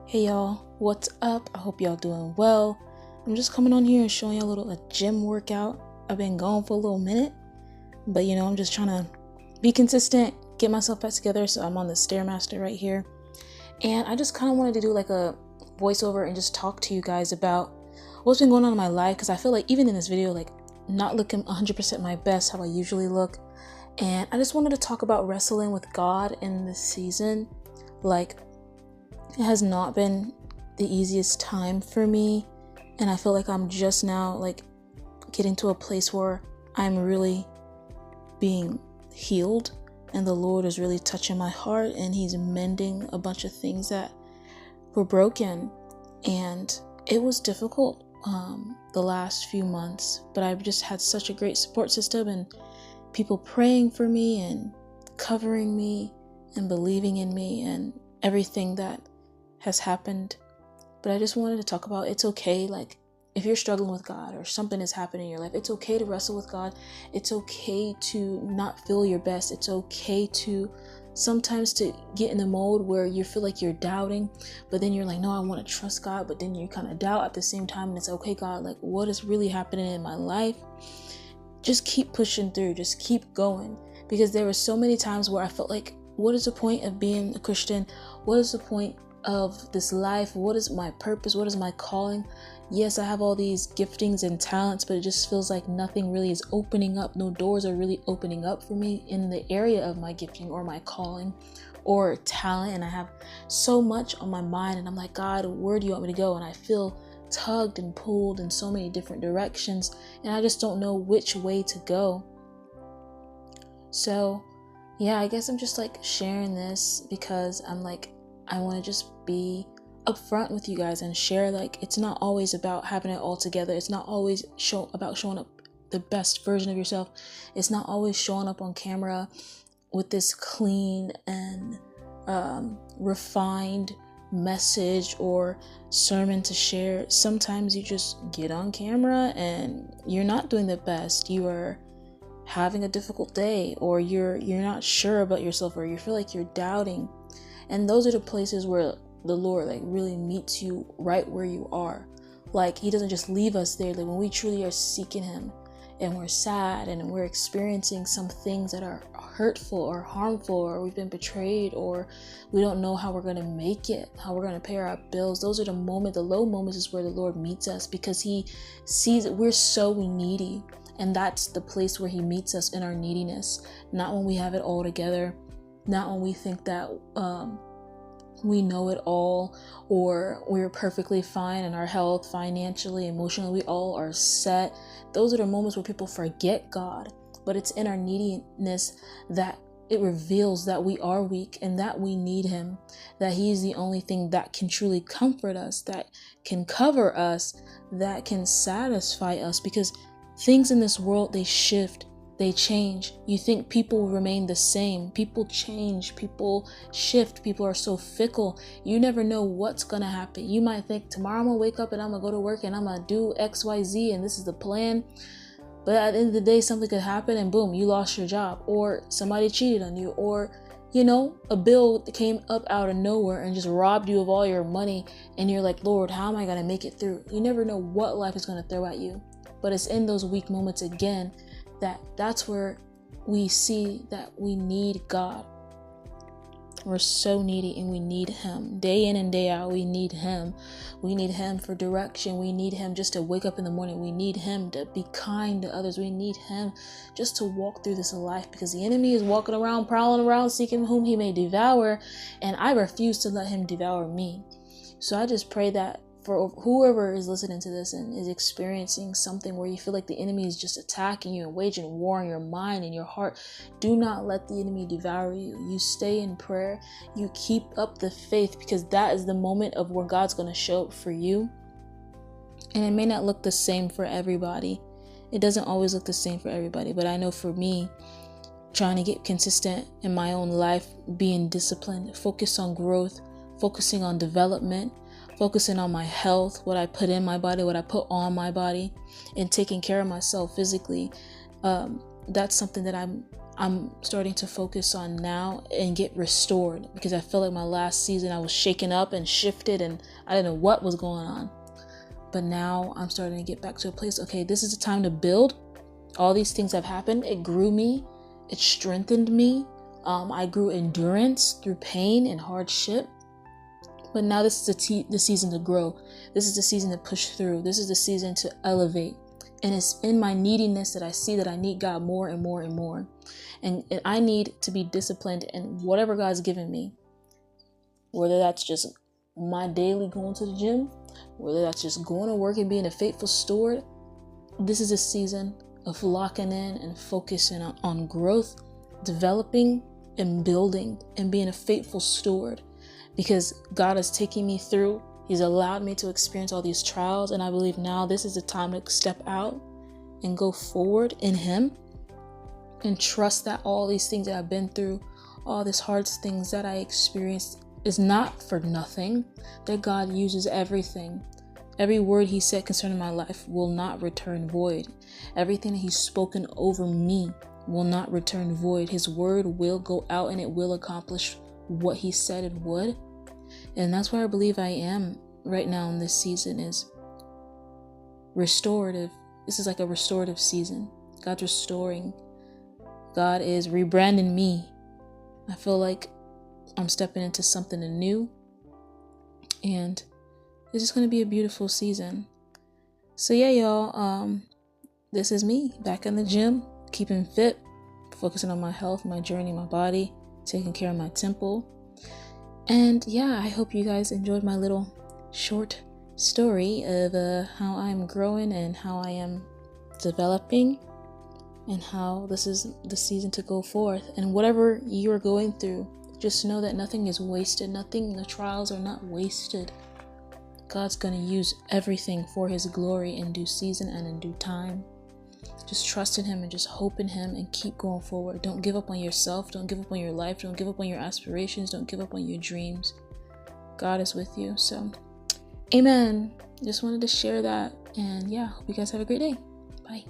Hey y'all, what's up? I hope y'all doing well. I'm just coming on here and showing y'all a gym workout. I've been gone for a little minute, but I'm just trying to be consistent, get myself back together. So I'm on the Stairmaster right here. And I just kind of wanted to do like a voiceover and just talk to you guys about what's been going on in my life. Because I feel like even in this video, like not looking 100% my best how I usually look. And I just wanted to talk about wrestling with God in this season. Like, it has not been the easiest time for me, and I feel like I'm just now like getting to a place where I'm really being healed, and the Lord is really touching my heart, and He's mending a bunch of things that were broken. And it was difficult the last few months, but I've just had such a great support system and people praying for me and covering me and believing in me and everything that has happened. But I just wanted to talk about it's okay. Like, if you're struggling with God or something is happening in your life, it's okay to wrestle with God. It's okay to not feel your best. It's okay to sometimes to get in the mode where you feel like you're doubting, but then you're like, no, I want to trust God, but then you kind of doubt at the same time. And it's okay, God, like, what is really happening in my life? Just keep pushing through, just keep going. Because there were so many times where I felt like, what is the point of being a Christian? What is the point of this life? What is my purpose? What is my calling? Yes, I have all these giftings and talents, but it just feels like nothing really is opening up. No doors are really opening up for me in the area of my gifting or my calling or talent. And I have so much on my mind, and I'm like, God, where do you want me to go? And I feel tugged and pulled in so many different directions, and I just don't know which way to go. So yeah, I guess I'm just like sharing this because I'm like, I want to just be upfront with you guys and share, like, it's not always about having it all together. It's not always about showing up the best version of yourself. It's not always showing up on camera with this clean and refined message or sermon to share. Sometimes you just get on camera and you're not doing the best. You are having a difficult day, or you're not sure about yourself, or you feel like you're doubting. And those are the places where the Lord like really meets you right where you are. Like, He doesn't just leave us there. Like, when we truly are seeking Him and we're sad and we're experiencing some things that are hurtful or harmful, or we've been betrayed, or we don't know how we're going to make it, how we're going to pay our bills. Those are the low moments is where the Lord meets us, because He sees that we're so needy. And that's the place where He meets us, in our neediness. Not when we have it all together. Not when we think that we know it all, or we're perfectly fine in our health, financially, emotionally, we all are set. Those are the moments where people forget God. But it's in our neediness that it reveals that we are weak and that we need Him, that He is the only thing that can truly comfort us, that can cover us, that can satisfy us. Because things in this world, they shift, they change. You think people will remain the same. People change, people shift, people are so fickle. You never know what's gonna happen. You might think, tomorrow I'm gonna wake up and I'm gonna go to work and I'm gonna do XYZ and this is the plan. But at the end of the day, something could happen and boom, you lost your job, or somebody cheated on you, or a bill came up out of nowhere and just robbed you of all your money, and you're like, Lord, how am I gonna make it through? You never know what life is gonna throw at you. But it's in those weak moments again that's where we see that we need God. We're so needy, and we need Him day in and day out. We need Him. We need Him for direction. We need Him just to wake up in the morning. We need Him to be kind to others. We need Him just to walk through this life, because the enemy is walking around, prowling around, seeking whom he may devour, and I refuse to let him devour me. So I just pray that for whoever is listening to this and is experiencing something where you feel like the enemy is just attacking you and waging war on your mind and your heart, do not let the enemy devour you. You stay in prayer. You keep up the faith, because that is the moment of where God's going to show up for you. And it may not look the same for everybody. It doesn't always look the same for everybody. But I know for me, trying to get consistent in my own life, being disciplined, focus on growth, focusing on development, focusing on my health, what I put in my body, what I put on my body, and taking care of myself physically. that's something that I'm starting to focus on now and get restored, because I feel like my last season I was shaken up and shifted and I didn't know what was going on. But now I'm starting to get back to a place, okay, this is the time to build. All these things have happened. It grew me. It strengthened me. I grew endurance through pain and hardship. But now this is the season to grow. This is the season to push through. This is the season to elevate. And it's in my neediness that I see that I need God more and more and more. And I need to be disciplined in whatever God's given me. Whether that's just my daily going to the gym, whether that's just going to work and being a faithful steward. This is a season of locking in and focusing on growth, developing and building and being a faithful steward, because God is taking me through. He's allowed me to experience all these trials, and I believe now this is the time to step out and go forward in Him and trust that all these things that I've been through, all these hard things that I experienced, is not for nothing, that God uses everything. Every word He said concerning my life will not return void. Everything that He's spoken over me will not return void. His word will go out and it will accomplish what He said it would. And that's where I believe I am right now in this season, is restorative. This is like a restorative season. God's restoring. God is rebranding me. I feel like I'm stepping into something new. And it's just going to be a beautiful season. So yeah, y'all, this is me back in the gym, keeping fit, focusing on my health, my journey, my body, taking care of my temple. And yeah, I hope you guys enjoyed my little short story of how I'm growing and how I am developing, and how this is the season to go forth. And whatever you're going through, just know that nothing is wasted. The trials are not wasted. God's going to use everything for His glory in due season and in due time. Just trust in Him and just hope in Him and keep going forward. Don't give up on yourself. Don't give up on your life. Don't give up on your aspirations. Don't give up on your dreams. God is with you. So, amen. Just wanted to share that. And yeah, hope you guys have a great day. Bye.